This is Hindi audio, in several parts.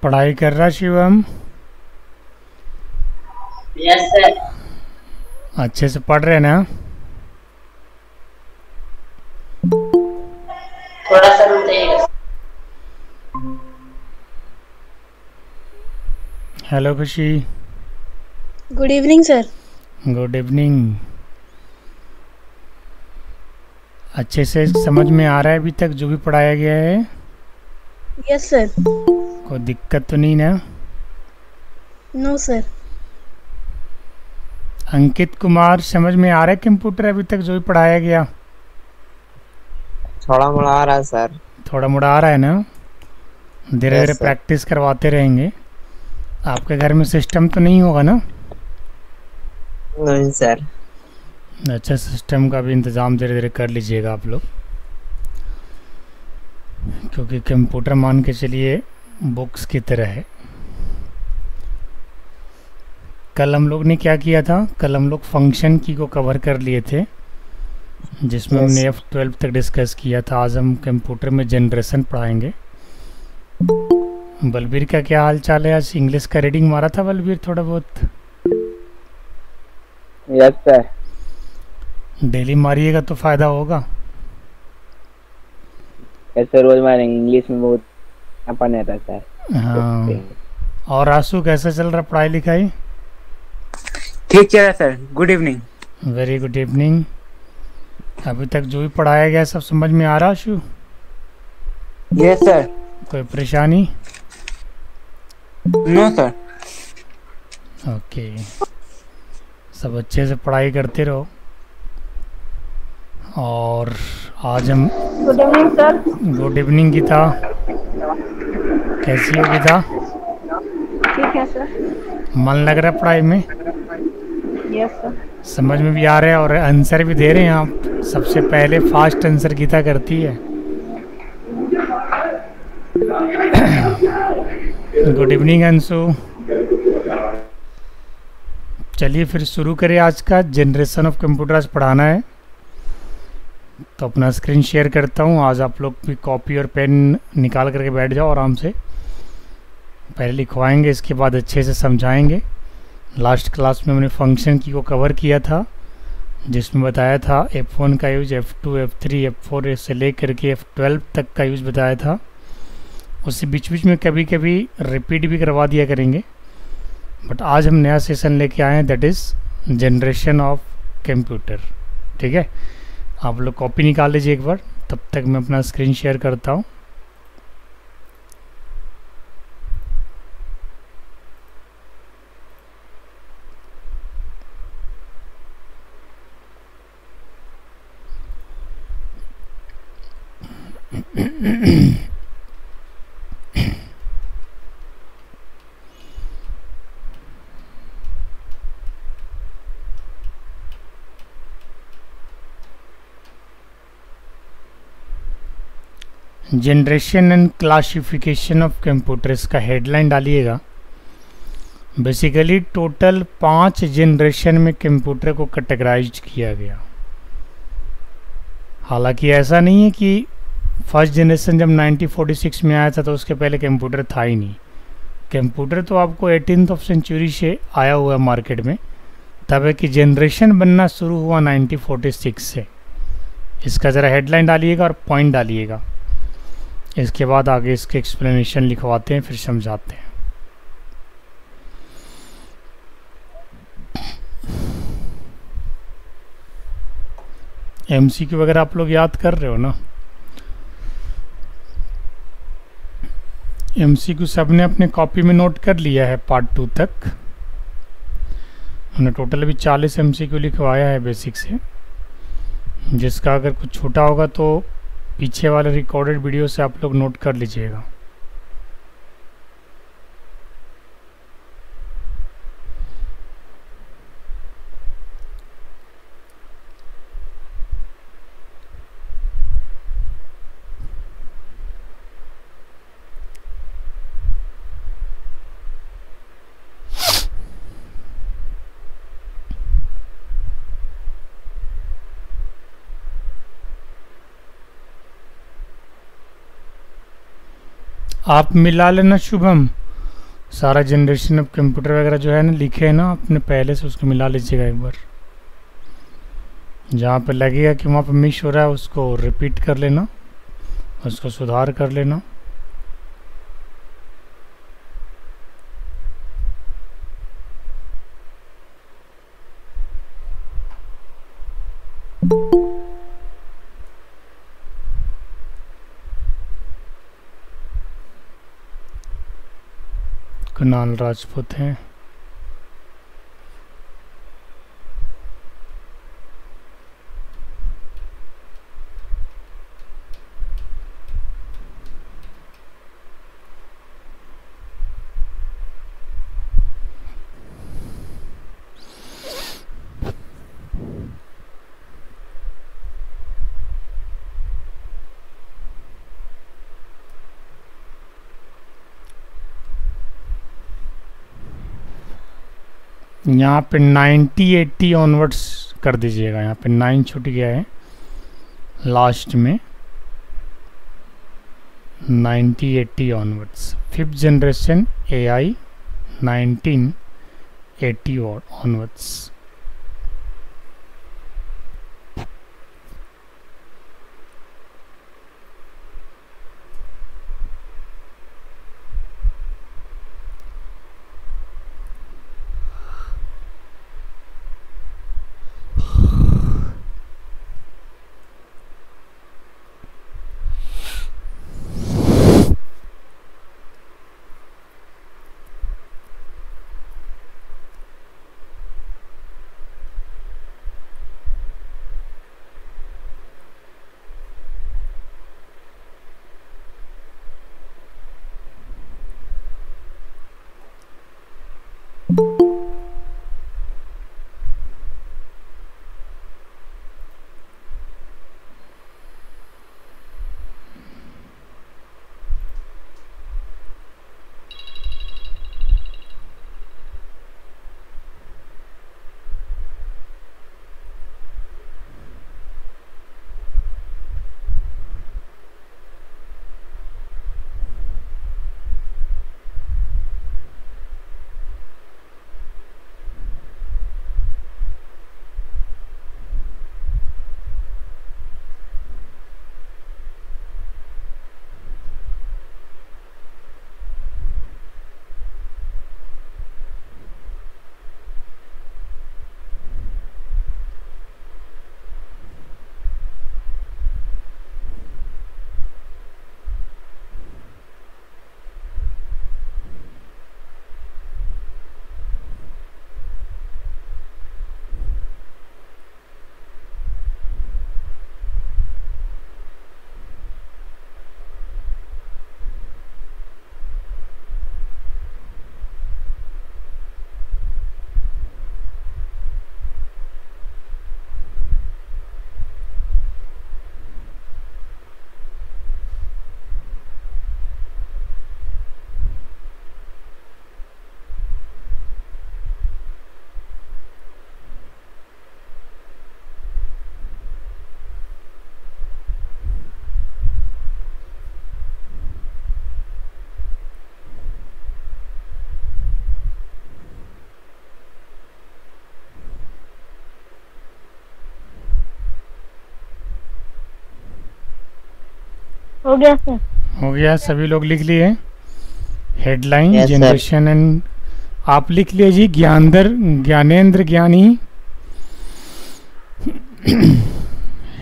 पढ़ाई कर रहा शिवम? Yes sir. अच्छे से पढ़ रहे ना? थोड़ा सा रुक जाइएगा। हेलो खुशी। Good evening sir. Good evening. अच्छे से समझ में आ रहा है अभी तक जो भी पढ़ाया गया है? Yes sir. कोई दिक्कत तो नहीं ना? No sir. अंकित कुमार, समझ में आ रहा है कंप्यूटर अभी तक जो भी पढ़ाया गया? थोड़ा मोड़ा आ रहा है सर। थोड़ा मोड़ा आ रहा है ना? धीरे धीरे यस सर। प्रैक्टिस करवाते रहेंगे। आपके घर में सिस्टम तो नहीं होगा ना? नहीं सर। अच्छा, सिस्टम का भी इंतज़ाम धीरे धीरे कर लीजिएगा आप लोग, क्योंकि कंप्यूटर मान के चलिए बुक्स की तरह है। कल हम लोग ने क्या किया था? कल हम लोग फंक्शन की को कवर कर लिए थे, जिसमें Yes. हमने F12 तक डिस्कस किया था। आज हम कंप्यूटर में जनरेशन पढ़ाएंगे। बलबीर का क्या हाल चाल है? आज इंग्लिश का रीडिंग मारा था बलबीर थोड़ा बहुत? Yes sir. डेली मारिएगा तो फ़ायदा होगा। ऐसे रोज मारेंगे, इंग्लिश में बहुत अपन रहता है सर। हाँ। और आंसू कैसा चल रहा पढ़ाई लिखाई? ठीक चल रहा sir. Good evening. Very good evening. अभी तक जो भी पढ़ाया गया सब समझ में आ रहा आशु? Yes sir. कोई परेशानी? No sir. ओके, सब अच्छे से पढ़ाई करते रहो। और आज हम good evening sir. Good evening Gita, कैसी हो गीता? ठीक है सर। मन लग रहा है पढ़ाई में? Yes sir. समझ में भी आ रहा है और आंसर भी दे रहे हैं आप? सबसे पहले फास्ट आंसर गीता करती है। Good evening Anshu. चलिए फिर शुरू करें आज का जनरेशन ऑफ कंप्यूटर। आज पढ़ाना है तो अपना स्क्रीन शेयर करता हूँ। आज आप लोग भी कॉपी और पेन निकाल करके बैठ जाओ आराम से। पहले लिखवाएंगे, इसके बाद अच्छे से समझाएंगे। लास्ट क्लास में हमने फंक्शन की को कवर किया था, जिसमें बताया था F1 का यूज, F2, F3, F4 से लेकर के F12 तक का यूज बताया था। उससे बीच बीच में कभी कभी रिपीट भी करवा दिया करेंगे। बट आज हम नया सेशन लेके आए हैं, that is generation of computer. ठीक है, आप लोग कॉपी निकाल लीजिए एक बार, तब तक मैं अपना स्क्रीन शेयर करता हूँ। Generation and classification of computers का हेडलाइन डालिएगा। बेसिकली टोटल 5 जनरेशन में कंप्यूटर को कैटेगराइज किया गया। हालांकि ऐसा नहीं है कि फर्स्ट जनरेशन जब 1946 में आया था तो उसके पहले कंप्यूटर था ही नहीं। कंप्यूटर तो आपको 18th सेंचुरी से आया हुआ है मार्केट में, तब है कि जनरेशन बनना शुरू हुआ 1946 से। इसका ज़रा हेडलाइन डालिएगा और पॉइंट डालिएगा। इसके बाद आगे इसके एक्सप्लेनेशन लिखवाते हैं, फिर समझाते हैं। MCQ वगैरह आप लोग याद कर रहे हो ना? MCQ सबने अपने कॉपी में नोट कर लिया है पार्ट 2 तक। हमने टोटल अभी 40 MCQ लिखवाया है बेसिक से। जिसका अगर कुछ छूटा होगा तो पीछे वाले रिकॉर्डेड वीडियो से आप लोग नोट कर लीजिएगा। आप मिला लेना शुभम, सारा जनरेशन ऑफ कंप्यूटर वगैरह जो है ना लिखे है ना अपने पहले से, उसको मिला लीजिएगा एक बार। जहाँ पे लगेगा कि वहाँ पे मिस हो रहा है उसको रिपीट कर लेना, उसको सुधार कर लेना। कुणाल राजपूत हैं। यहाँ पे 90-80 ऑनवर्ड्स कर दीजिएगा। यहाँ पे 9 छूट गया है लास्ट में। 90-80 onwards, 5th generation AI 1980 onwards. हो गया सर। हो गया, सभी लोग लिख लिए headline Yes, sir. Generation and आप लिख लीजिए ज्ञानेंद्र ज्ञानी।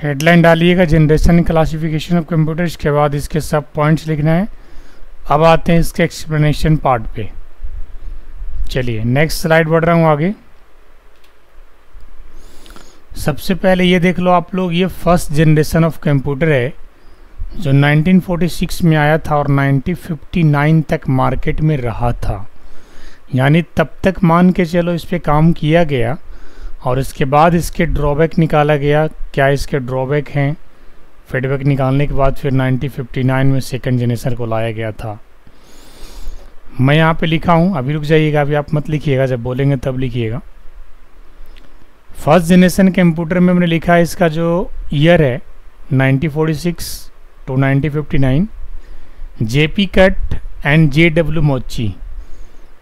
हेडलाइन डालिएगा जनरेशन क्लासिफिकेशन ऑफ कंप्यूटर, इसके बाद इसके सब पॉइंट्स लिखना है। अब आते हैं इसके एक्सप्लेनेशन पार्ट पे। चलिए नेक्स्ट स्लाइड बढ़ रहा हूँ आगे। सबसे पहले ये देख लो आप लोग, ये फर्स्ट जनरेशन ऑफ कंप्यूटर है जो 1946 में आया था और 1959 तक मार्केट में रहा था। यानी तब तक मान के चलो इस पे काम किया गया और इसके बाद इसके ड्रॉबैक निकाला गया। क्या इसके ड्रॉबैक हैं? फीडबैक निकालने के बाद फिर 1959 में सेकंड जनरेशन को लाया गया था। मैं यहाँ पे लिखा हूँ, अभी रुक जाइएगा, अभी आप मत लिखिएगा, जब बोलेंगे तब लिखिएगा। फर्स्ट जनरेशन कंप्यूटर में हमने लिखा है इसका जो ईयर है 1946 to 1959। JP Eckert and JW Mauchly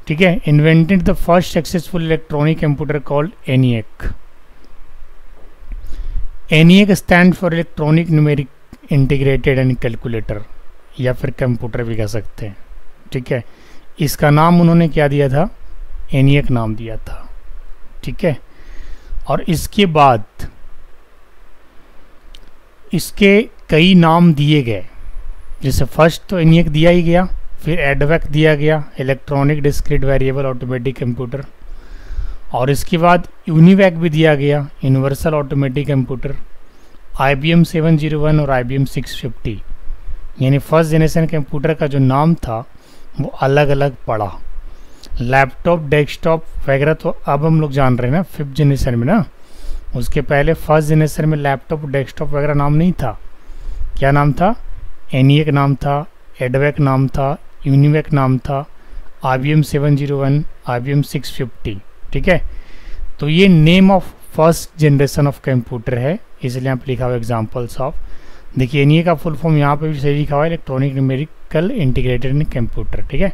ठीक है। Invented the first successful electronic computer called ENIAC। ENIAC stand for electronic numeric integrated and calculator, या फिर कंप्यूटर भी कह सकते हैं, ठीक है। इसका नाम उन्होंने क्या दिया था, ENIAC नाम दिया था, ठीक है। और इसके बाद इसके कई नाम दिए गए, जैसे फर्स्ट तो ENIAC दिया ही गया, फिर EDVAC दिया गया, electronic discrete variable automatic computer, और इसके बाद UNIVAC भी दिया गया, यूनिवर्सल ऑटोमेटिक कंप्यूटर, IBM 701 और IBM 650। यानी फर्स्ट जनरेशन कंप्यूटर का जो नाम था वो अलग अलग पड़ा। लैपटॉप, डेस्कटॉप वगैरह तो अब हम लोग जान रहे हैं ना फिफ्थ जनरेशन में ना, उसके पहले फर्स्ट जनरेशन में लैपटॉप, डेस्कटॉप वगैरह नाम नहीं था। क्या नाम था, ENIAC नाम था, EDVAC नाम था, UNIVAC नाम था, IBM 701, IBM 650, ठीक है। तो ये name of first generation of computer है, इसलिए यहाँ पे लिखा हुआ एग्जाम्पल्स ऑफ। देखिए ENIAC का फुल फॉर्म यहाँ पे भी सही लिखा हुआ है, इलेक्ट्रॉनिक न्यूमेरिकल इंटीग्रेटेड कंप्यूटर, ठीक है।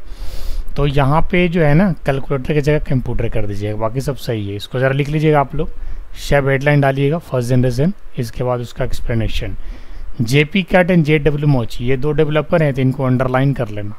तो यहाँ पे जो है ना कैलकुलेटर की जगह कंप्यूटर कर दीजिएगा, बाकी सब सही है। इसको ज़रा लिख लीजिएगा आप लोग, शेप हेडलाइन डालिएगा फर्स्ट जनरेशन, इसके बाद उसका explanation. JP CAT and JW Mochi ये दो डेवलपर हैं, तो इनको अंडरलाइन कर लेना।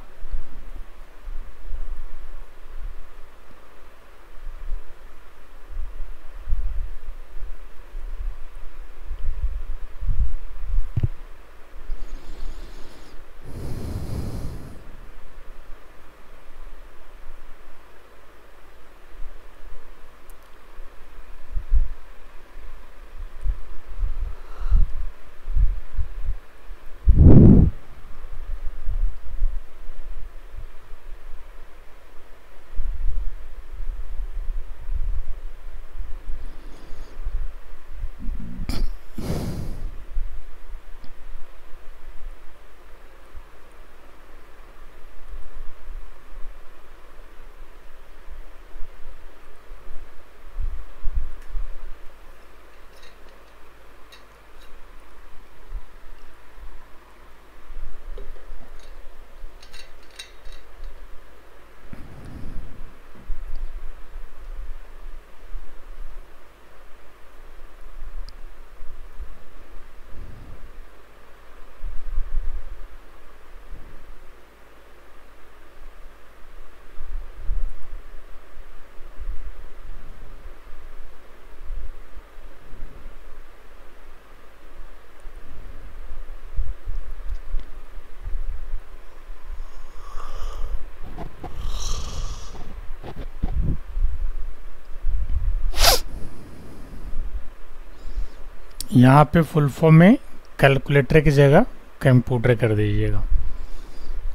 यहाँ पे फुल फॉर्म में कैलकुलेटर की जगह कंप्यूटर कर दीजिएगा,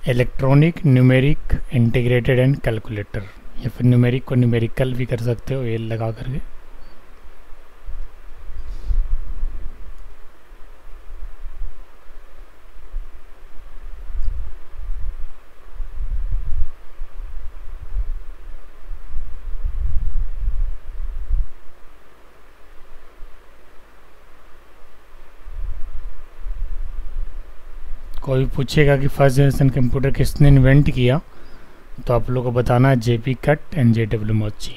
electronic numeric integrated and calculator, या फिर न्यूमेरिक को न्यूमेरिकल भी कर सकते हो एल लगा करके। कोई पूछेगा कि फर्स्ट जनरेशन कंप्यूटर किसने इन्वेंट किया, तो आप लोगों को बताना है JP CAT and JW Mochi।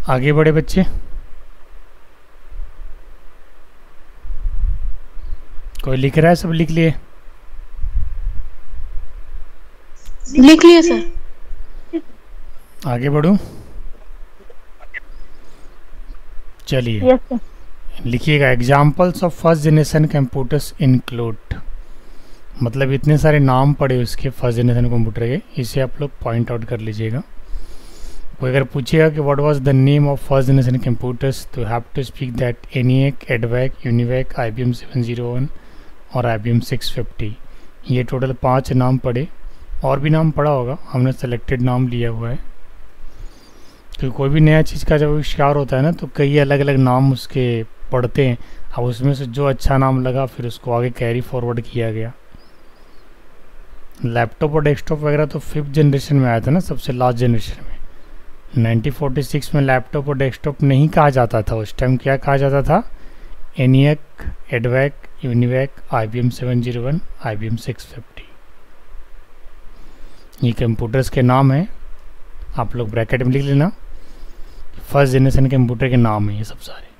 आगे बढ़े बच्चे, कोई लिख रहा है, सब लिख लिए? लिख लिए सर। आगे बढ़ूं, चलिए यस सर। लिखिएगा examples of first generation computers include, मतलब इतने सारे नाम पड़े उसके फर्स्ट जनरेशन कंप्यूटर के, इसे आप लोग पॉइंट आउट कर लीजिएगा। कोई अगर पूछेगा कि what was the name of first generation computers, तो have to speak that ENIAC, EDVAC, UNIVAC, IBM 701 और IBM 650। ये टोटल 5 नाम पड़े, और भी नाम पड़ा होगा, हमने सेलेक्टेड नाम लिया हुआ है। तो कोई भी नया चीज़ का जब आविष्कार होता है ना, तो कई अलग अलग नाम उसके पढ़ते हैं, अब उसमें से जो अच्छा नाम लगा फिर उसको आगे कैरी फॉरवर्ड किया गया। लैपटॉप और डेस्कटॉप वगैरह तो फिफ्थ जनरेशन में आया था ना, सबसे लास्ट जनरेशन में। 1946 में लैपटॉप और डेस्कटॉप नहीं कहा जाता था, उस टाइम क्या कहा जाता था? ENIAC, एडवैक, UNIVAC, IBM 701, IBM 650। ये कंप्यूटर्स के नाम हैं, आप लोग ब्रैकेट में लिख लेना। फर्स्ट जनरेशन कंप्यूटर के नाम हैं ये सब सारे।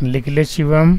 लिख ले शिवम।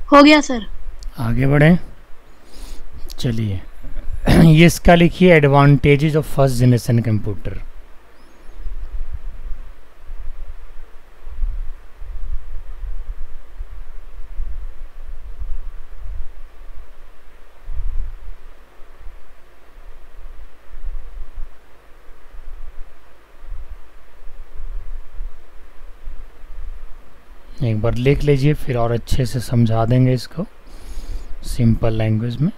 हो गया सर। आगे बढ़ें, चलिए। ये इसका लिखिए advantages of first generation computer. एक बार लिख लीजिए, फिर और अच्छे से समझा देंगे इसको सिंपल लैंग्वेज में।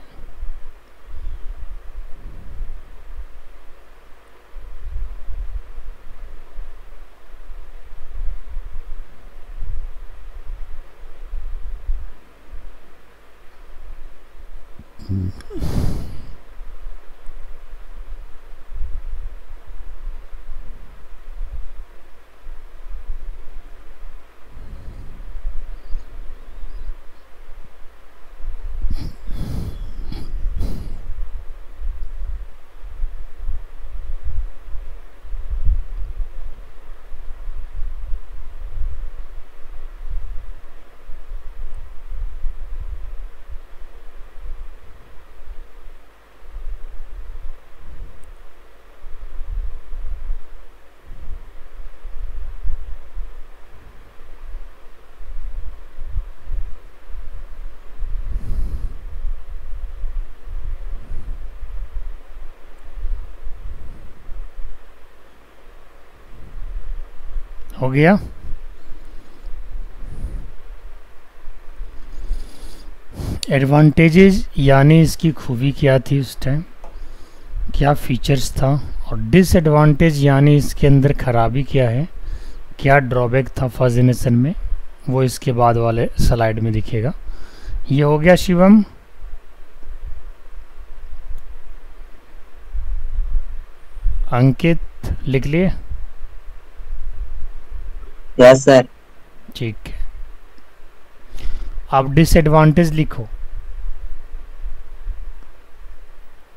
हो गया। एडवांटेजेस यानी इसकी खूबी क्या थी उस टाइम, क्या फीचर्स था, और डिसएडवांटेज यानी इसके अंदर खराबी क्या है, क्या ड्रॉबैक था फर्स्ट जनरेशन में, वो इसके बाद वाले स्लाइड में दिखेगा। ये हो गया शिवम। अंकित लिख लिए? Yes sir. ठीक है, आप डिसएडवांटेज लिखो,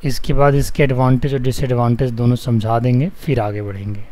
इसके बाद इसके एडवांटेज और डिसएडवांटेज दोनों समझा देंगे, फिर आगे बढ़ेंगे।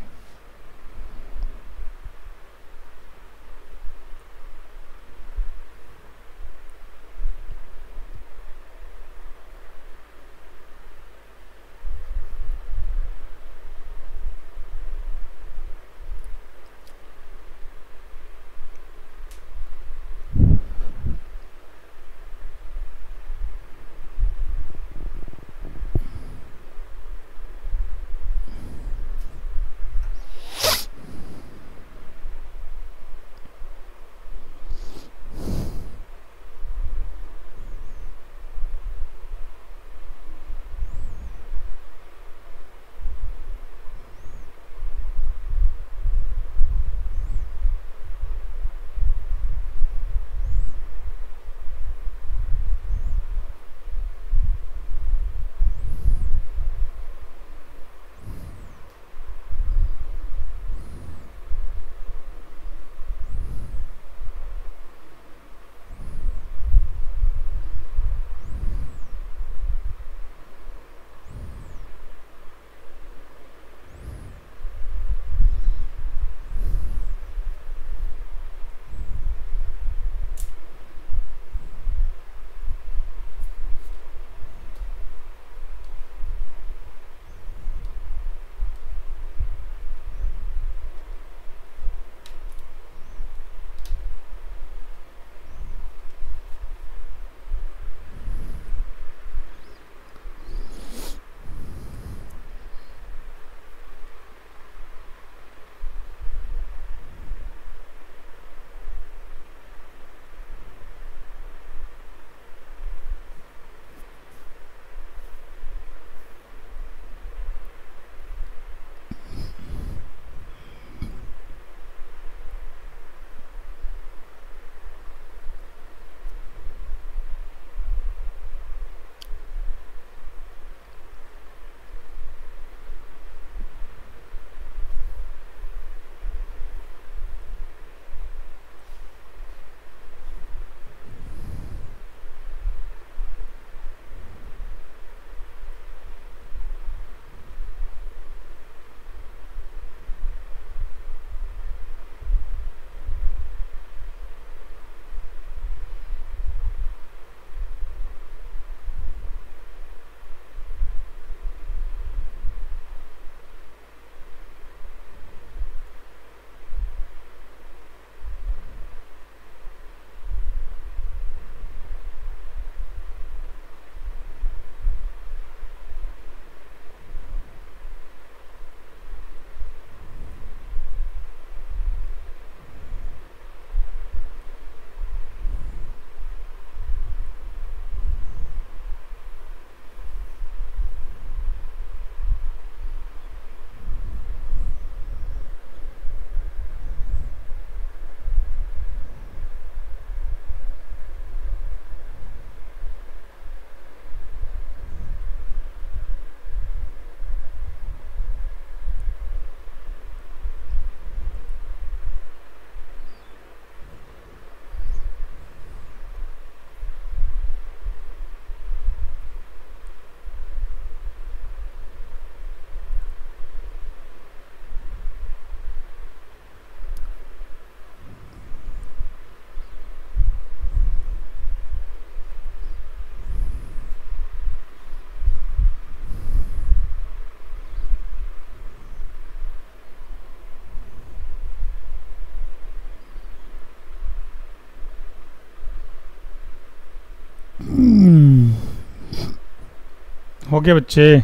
हो गया बच्चे?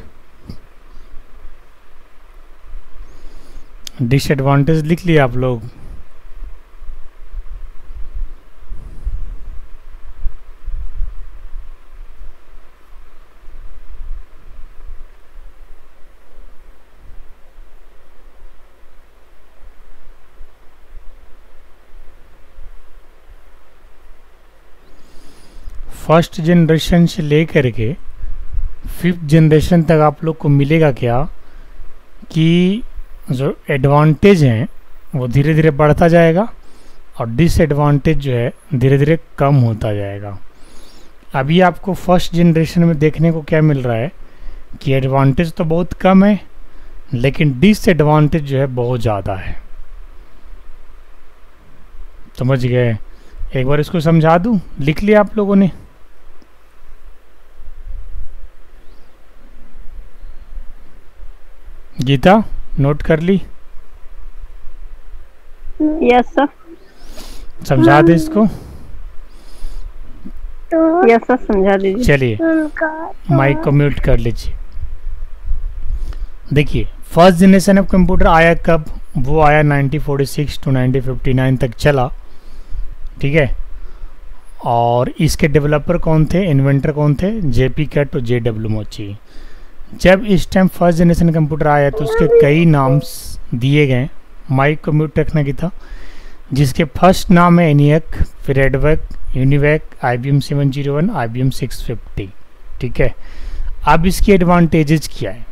डिसएडवांटेज लिख लिया आप लोग? फर्स्ट जनरेशन से लेकर के 5th जनरेशन तक आप लोग को मिलेगा क्या कि जो एडवांटेज हैं वो धीरे धीरे बढ़ता जाएगा और डिसएडवांटेज जो है धीरे धीरे कम होता जाएगा। अभी आपको फर्स्ट जनरेशन में देखने को क्या मिल रहा है कि एडवांटेज तो बहुत कम है लेकिन डिसएडवांटेज जो है बहुत ज़्यादा है। समझ गए? एक बार इसको समझा दूँ? लिख लिया आप लोगों ने? गीता नोट कर ली? Yes sir. समझा दे इसको? यस सर, समझा दीजिए। चलिए माइक को म्यूट कर लीजिए। देखिए फर्स्ट जनरेशन ऑफ कंप्यूटर आया कब? वो आया 1946 टू 1959 तक चला, ठीक है। और इसके डेवलपर कौन थे, इन्वेंटर कौन थे? जेपी कैट और जेडब्ल्यू मोची। जब इस टाइम फर्स्ट जनरेशन कंप्यूटर आया तो उसके कई नाम्स दिए गए। माइक को म्यूट रखना की था। जिसके फर्स्ट नाम है एनियक, फिर एडवेक, यूनिवेक, IBM 701, IBM 650, ठीक है। अब इसकी एडवांटेजेस क्या है?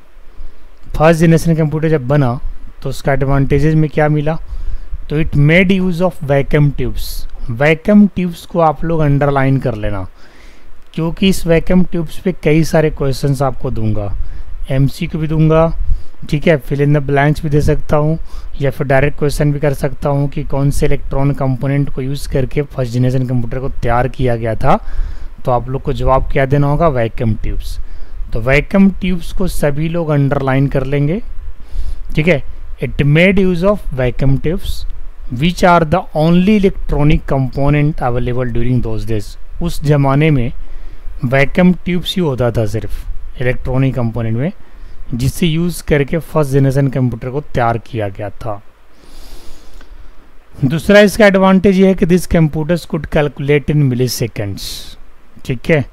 फर्स्ट जनरेशन कंप्यूटर जब बना तो उसका एडवांटेजेस में क्या मिला? तो it made use of vacuum tubes. Vacuum tubes को आप लोग अंडरलाइन कर लेना, क्योंकि इस वैक्यूम ट्यूब्स पे कई सारे क्वेश्चंस आपको दूंगा। MCQ भी दूंगा, ठीक है, फिल इन द ब्लैंक्स भी दे सकता हूँ, या फिर डायरेक्ट क्वेश्चन भी कर सकता हूँ कि कौन से इलेक्ट्रॉन कंपोनेंट को यूज़ करके फर्स्ट जनरेशन कंप्यूटर को तैयार किया गया था। तो आप लोग को जवाब क्या देना होगा? Vacuum tubes. तो वैक्यूम ट्यूब्स को सभी लोग अंडरलाइन कर लेंगे, ठीक है। It made use of vacuum tubes which are the only electronic component available during those days. उस जमाने में वैक्यूम ट्यूब्स ही होता था सिर्फ इलेक्ट्रॉनिक कंपोनेंट में, जिसे यूज़ करके फर्स्ट जनरेशन कंप्यूटर को तैयार किया गया था। दूसरा इसका एडवांटेज ये है कि this computers could calculate in milliseconds, ठीक है।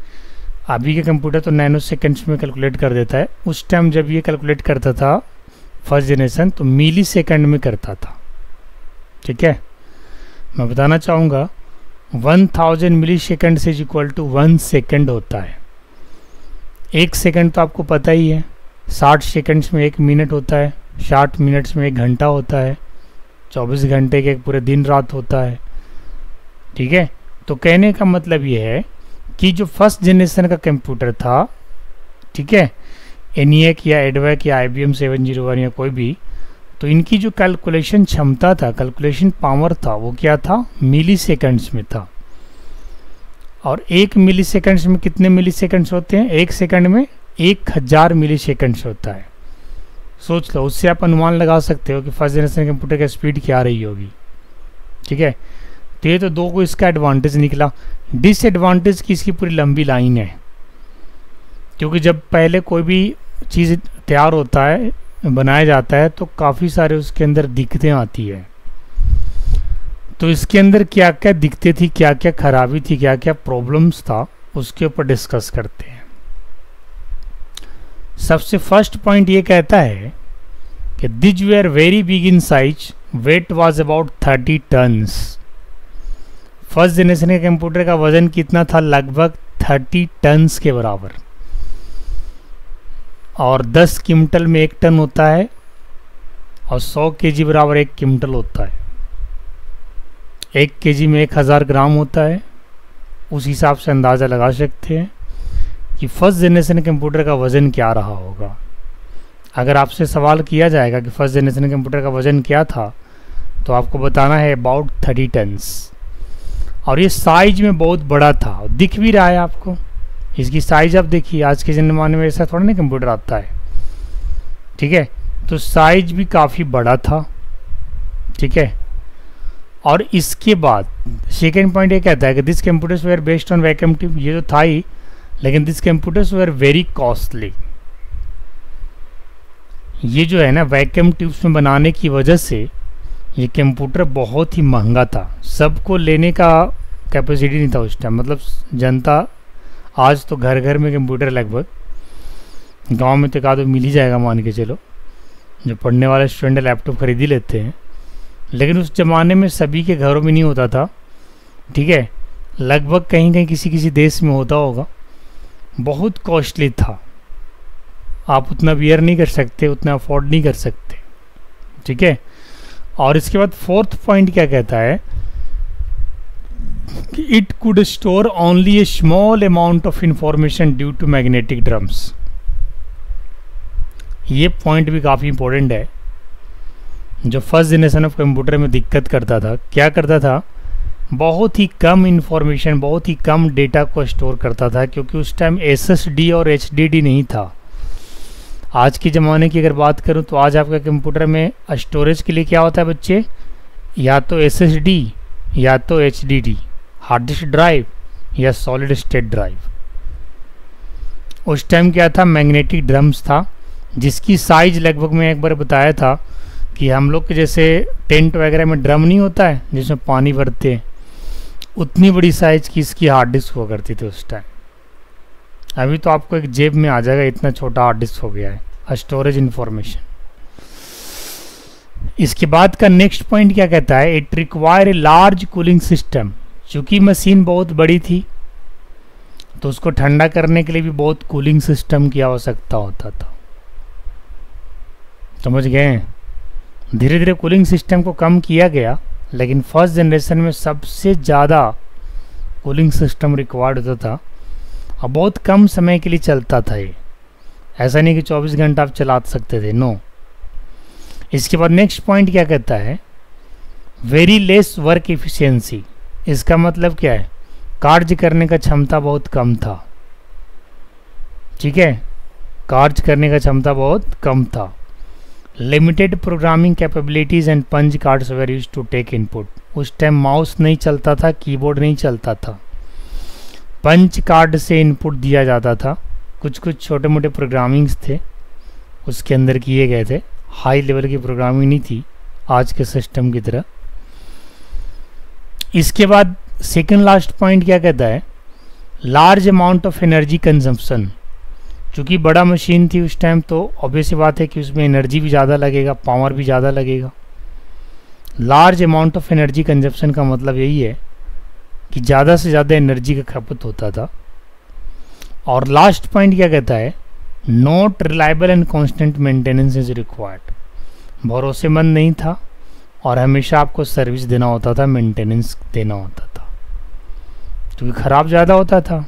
अभी के कंप्यूटर तो नैनो सेकेंड्स में कैलकुलेट कर देता है, उस टाइम जब ये कैलकुलेट करता था फर्स्ट जनरेशन तो मिली सेकेंड में करता था, ठीक है। मैं बताना चाहूँगा 1000 मिली सेकेंड से इक्वल टू 1 सेकेंड होता है। 1 सेकेंड तो आपको पता ही है, 60 सेकेंड्स में 1 मिनट होता है, 60 मिनट्स में 1 घंटा होता है, 24 घंटे के पूरे दिन रात होता है, ठीक है। तो कहने का मतलब ये है कि जो फर्स्ट जनरेशन का कंप्यूटर था, ठीक है, एनियक या एडवेक या IBM 701 या कोई भी, तो इनकी जो कैलकुलेशन क्षमता था, कैलकुलेशन पावर था, वो क्या था? मिली सेकेंड्स में था। और 1 मिली सेकेंड्स में कितने मिली सेकेंड्स होते हैं? 1 सेकेंड में 1000 मिली सेकेंड्स होता है। सोच लो, उससे आप अनुमान लगा सकते हो कि फर्स्ट जनरेशन कंप्यूटर की स्पीड क्या रही होगी, ठीक है। तो ये तो 2 को इसका एडवांटेज निकला। डिसएडवांटेज की इसकी पूरी लंबी लाइन है, क्योंकि जब पहले कोई भी चीज़ तैयार होता है, बनाया जाता है, तो काफ़ी सारे उसके अंदर दिक्कतें आती है। तो इसके अंदर क्या क्या दिक्कतें थी, क्या क्या खराबी थी, क्या क्या प्रॉब्लम्स था, उसके ऊपर डिस्कस करते हैं। सबसे फर्स्ट पॉइंट ये कहता है कि this were very big in size, weight was about 30 tons. First generation के कंप्यूटर का वजन कितना था? लगभग 30 टन्स के बराबर। और 10 क्विंटल में 1 टन होता है, और 100 केजी बराबर 1 क्विंटल होता है। 1 केजी में 1000 ग्राम होता है। उस हिसाब से अंदाज़ा लगा सकते हैं कि फर्स्ट जनरेशन कंप्यूटर का वज़न क्या रहा होगा। अगर आपसे सवाल किया जाएगा कि फर्स्ट जनरेशन कंप्यूटर का वज़न क्या था, तो आपको बताना है अबाउट 30 टन्स। और ये साइज में बहुत बड़ा था, दिख भी रहा है आपको। इसकी साइज आप देखिए, आज के ज़माने में ऐसा थोड़ा ना कंप्यूटर आता है, ठीक है। तो साइज भी काफ़ी बड़ा था, ठीक है। और इसके बाद सेकेंड पॉइंट ये कहता है कि this computers were based on vacuum tube. ये तो था ही, लेकिन this computers were very costly. ये जो है ना वैक्यूम ट्यूब्स में बनाने की वजह से ये कंप्यूटर बहुत ही महंगा था, सबको लेने का कैपेसिटी नहीं था उस टाइम। मतलब जनता, आज तो घर घर में कंप्यूटर लगभग, गांव में तो एक आधो मिल ही जाएगा मान के चलो, जो पढ़ने वाले स्टूडेंट लैपटॉप खरीद ही लेते हैं। लेकिन उस ज़माने में सभी के घरों में नहीं होता था, ठीक है, लगभग कहीं कहीं किसी किसी देश में होता होगा। बहुत कॉस्टली था, आप उतना बियर नहीं कर सकते, उतना अफोर्ड नहीं कर सकते, ठीक है। और इसके बाद फोर्थ पॉइंट क्या कहता है कि it could store only a small amount of information due to magnetic drums. ये पॉइंट भी काफ़ी इंपॉर्टेंट है। जो फर्स्ट जनरेशन ऑफ कंप्यूटर में दिक्कत करता था, क्या करता था, बहुत ही कम इंफॉर्मेशन, बहुत ही कम डेटा को स्टोर करता था, क्योंकि उस टाइम SSD और HDD नहीं था। आज के ज़माने की अगर बात करूं तो आज आपका कंप्यूटर में स्टोरेज के लिए क्या होता है बच्चे, या तो SSD या तो HDD, हार्ड डिस्क ड्राइव या सॉलिड स्टेट ड्राइव। उस टाइम क्या था, मैग्नेटिक ड्रम्स था, जिसकी साइज लगभग मैं एक बार बताया था कि हम लोग के जैसे टेंट वगैरह में ड्रम नहीं होता है जिसमें पानी भरते हैं, उतनी बड़ी साइज की इसकी हार्ड डिस्क हुआ करती थी उस टाइम। अभी तो आपको एक जेब में आ जाएगा, इतना छोटा हार्ड डिस्क हो गया है स्टोरेज इंफॉर्मेशन। इसके बाद का नेक्स्ट पॉइंट क्या कहता है, it require a large cooling system. चूंकि मशीन बहुत बड़ी थी तो उसको ठंडा करने के लिए भी बहुत कूलिंग सिस्टम की आवश्यकता होता था, समझ गए। धीरे धीरे कूलिंग सिस्टम को कम किया गया, लेकिन फर्स्ट जनरेशन में सबसे ज़्यादा कूलिंग सिस्टम रिक्वायर्ड होता था और बहुत कम समय के लिए चलता था ये। ऐसा नहीं कि 24 घंटा आप चला सकते थे, नो। इसके बाद नेक्स्ट पॉइंट क्या कहता है, वेरी लेस वर्क एफिशिएंसी। इसका मतलब क्या है, कार्य करने का क्षमता बहुत कम था, ठीक है, कार्य करने का क्षमता बहुत कम था। Limited programming capabilities and punch cards were use to take input. उस टाइम माउस नहीं चलता था, कीबोर्ड नहीं चलता था, पंच कार्ड से इनपुट दिया जाता था। कुछ कुछ छोटे मोटे प्रोग्रामिंग्स थे उसके अंदर किए गए थे, हाई लेवल की प्रोग्रामिंग नहीं थी आज के सिस्टम की तरह। इसके बाद सेकंड लास्ट पॉइंट क्या कहता है, large amount of energy consumption. चूँकि बड़ा मशीन थी उस टाइम तो ऑब्वियस सी बात है कि उसमें एनर्जी भी ज़्यादा लगेगा, पावर भी ज़्यादा लगेगा। Large amount of energy consumption का मतलब यही है कि ज़्यादा से ज़्यादा एनर्जी का खपत होता था। और लास्ट पॉइंट क्या कहता है, not reliable and constant maintenance is required. भरोसेमंद नहीं था और हमेशा आपको सर्विस देना होता था, मेंटेनेंस देना होता था, क्योंकि ख़राब ज़्यादा होता था,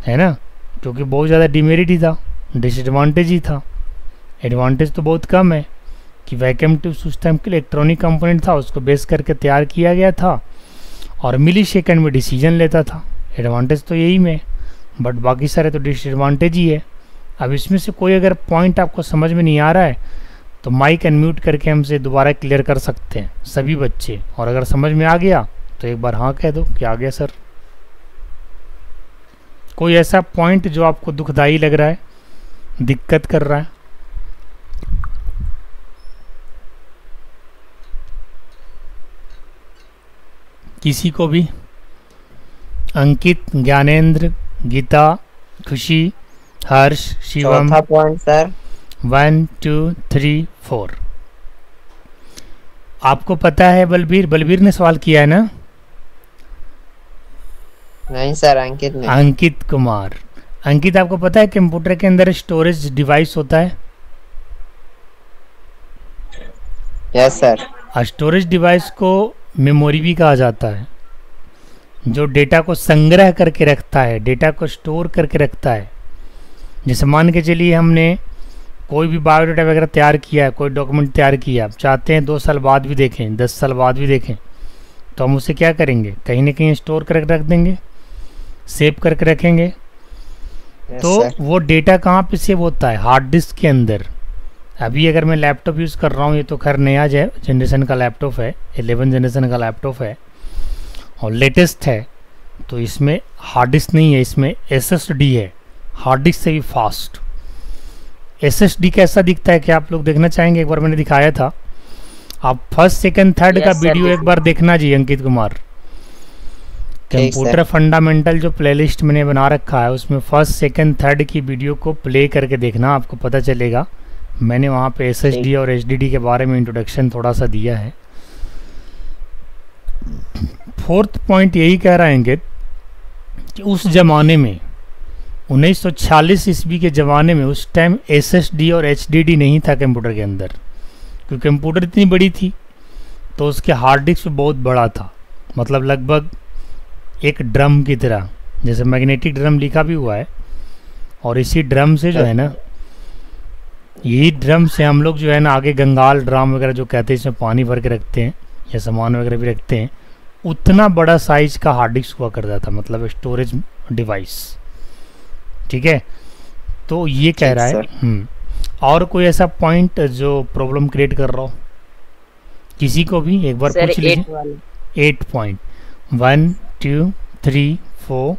है ना। क्योंकि बहुत ज़्यादा डिमेरिट ही था, डिसएडवांटेज ही था। एडवांटेज तो बहुत कम है कि वैक्यूम ट्यूब्स उस टाइम के इलेक्ट्रॉनिक कंपोनेंट था, उसको बेस करके तैयार किया गया था और मिली सेकेंड में डिसीजन लेता था। एडवांटेज तो यही में, बट बाकी सारे तो डिसएडवांटेज ही है। अब इसमें से कोई अगर पॉइंट आपको समझ में नहीं आ रहा है तो माइक अनम्यूट करके हमसे दोबारा क्लियर कर सकते हैं सभी बच्चे, और अगर समझ में आ गया तो एक बार हाँ कह दो कि आ गया सर। कोई ऐसा पॉइंट जो आपको दुखदाई लग रहा है, दिक्कत कर रहा है? किसी को भी? अंकित, ज्ञानेंद्र, गीता, खुशी, हर्ष, शिवम। चौथा पॉइंट सर। 1 2 3 4। आपको पता है बलबीर ने सवाल किया है ना? नहीं सर, अंकित ने। अंकित कुमार। अंकित, आपको पता है कंप्यूटर के अंदर स्टोरेज डिवाइस होता है? Yes sir. स्टोरेज डिवाइस को मेमोरी भी कहा जाता है, जो डेटा को संग्रह करके रखता है, डेटा को स्टोर करके रखता है। जैसे मान के चलिए हमने कोई भी बायोडाटा वगैरह तैयार किया है, कोई डॉक्यूमेंट तैयार किया, आप चाहते हैं 2 साल बाद भी देखें, 10 साल बाद भी देखें, तो हम उसे क्या करेंगे, कहीं ना कहीं स्टोर करके रख देंगे, सेव करके रखेंगे। तो वो डेटा कहाँ पे सेव होता है? हार्ड डिस्क के अंदर। अभी अगर मैं लैपटॉप यूज़ कर रहा हूँ, ये तो खैर नया जनरेशन का लैपटॉप है, 11 जनरेशन का लैपटॉप है और लेटेस्ट है, तो इसमें हार्ड डिस्क नहीं है, इसमें SSD है, हार्ड डिस्क से भी फास्ट। SSD कैसा दिखता है क्या आप लोग देखना चाहेंगे? एक बार मैंने दिखाया था, आप फर्स्ट सेकंड थर्ड Yes, का sir, वीडियो एक देखिए। बार देखना जी अंकित कुमार। ठीक, कंप्यूटर फंडामेंटल जो प्लेलिस्ट मैंने बना रखा है उसमें फर्स्ट सेकंड थर्ड की वीडियो को प्ले करके देखना, आपको पता चलेगा। मैंने वहाँ पे SSD और HDD के बारे में इंट्रोडक्शन थोड़ा सा दिया है। फोर्थ पॉइंट यही कह रहा है अंकित कि उस ज़माने में 1946 ईस्वी के ज़माने में उस टाइम SSD और HDD नहीं था कंप्यूटर के अंदर, क्योंकि कंप्यूटर इतनी बड़ी थी तो उसके हार्ड डिस्क बहुत बड़ा था, मतलब लगभग एक ड्रम की तरह, जैसे मैग्नेटिक ड्रम लिखा भी हुआ है। और इसी ड्रम से जो है ना, यही ड्रम से हम लोग जो है ना आगे गंगाल ड्राम वगैरह जो कहते हैं, इसमें पानी भर के रखते हैं या सामान वगैरह भी रखते हैं, उतना बड़ा साइज का हार्ड डिस्क हुआ करता था, मतलब स्टोरेज डिवाइस। ठीक है, तो ये कह रहा है। और कोई ऐसा पॉइंट जो प्रॉब्लम क्रिएट कर रहा हो किसी को भी एक बार सर पूछ 8 लीजिए। वाला 8 पॉइंट 1 2 3 4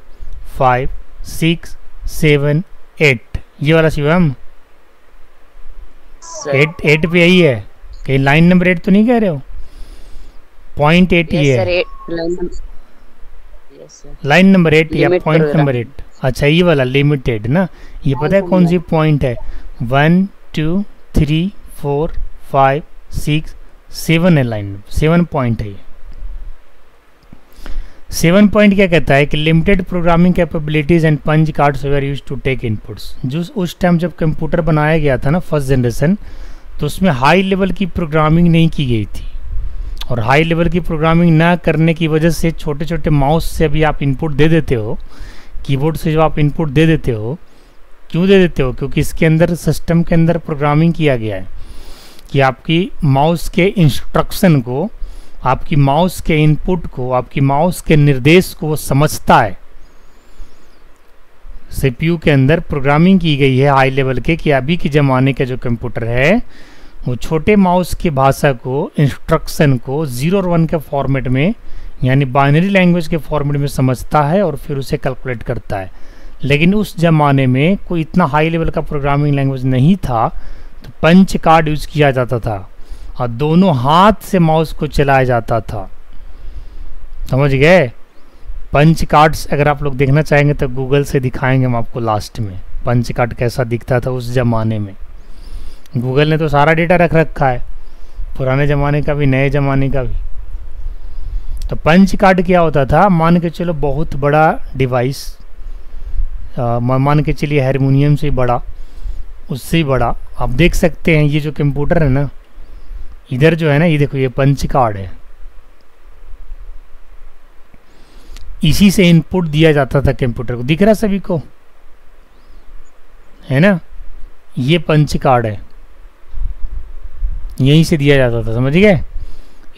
5 6 7 8 ये वाला शिवम सर 8 पे यही है, कहीं लाइन नंबर 8 तो नहीं कह रहे हो? पॉइंट 8 यस ये सर है, 8 line yes sir line number 8 या Limit पॉइंट program। नंबर 8। अच्छा ये वाला लिमिटेड ना, ये पता है हाँ, कौन सी पॉइंट है? 1 2 3 4 5 6 7 है, लाइन 7 पॉइंट है ये। 7 पॉइंट क्या कहता है कि limited programming capabilities and punch cards were used to take inputs. जो उस टाइम जब कंप्यूटर बनाया गया था ना फर्स्ट जनरेशन, तो उसमें हाई लेवल की प्रोग्रामिंग नहीं की गई थी, और हाई लेवल की प्रोग्रामिंग ना करने की वजह से छोटे छोटे माउस से अभी आप इनपुट दे देते हो, कीबोर्ड से जो आप इनपुट दे देते हो, क्यों दे देते हो? क्योंकि इसके अंदर सिस्टम के अंदर प्रोग्रामिंग किया गया है कि आपकी माउस के इंस्ट्रक्शन को, आपकी माउस के इनपुट को, आपकी माउस के निर्देश को वो समझता है। सीपीयू के अंदर प्रोग्रामिंग की गई है हाई लेवल के कि अभी के ज़माने का जो कंप्यूटर है वो छोटे माउस की भाषा को, इंस्ट्रक्शन को 0 और 1 के फॉर्मेट में, यानी बाइनरी लैंग्वेज के फॉर्मेट में समझता है और फिर उसे कैलकुलेट करता है। लेकिन उस ज़माने में कोई इतना हाई लेवल का प्रोग्रामिंग लैंग्वेज नहीं था, तो पंच कार्ड यूज़ किया जाता था और दोनों हाथ से माउस को चलाया जाता था। समझ गए? पंच कार्ड्स अगर आप लोग देखना चाहेंगे तो गूगल से दिखाएंगे हम आपको लास्ट में, पंच कार्ड कैसा दिखता था उस ज़माने में। गूगल ने तो सारा डेटा रख रखा है, पुराने ज़माने का भी नए ज़माने का भी। तो पंच कार्ड क्या होता था? मान के चलो बहुत बड़ा डिवाइस, मान के चलिए हारमोनियम से बड़ा, उससे ही बड़ा। आप देख सकते हैं ये जो कंप्यूटर है ना, इधर जो है ना, ये देखो ये पंच कार्ड है, इसी से इनपुट दिया जाता था कंप्यूटर को। दिख रहा सभी को है ना? ये पंच कार्ड है, यहीं से दिया जाता था। समझ गए?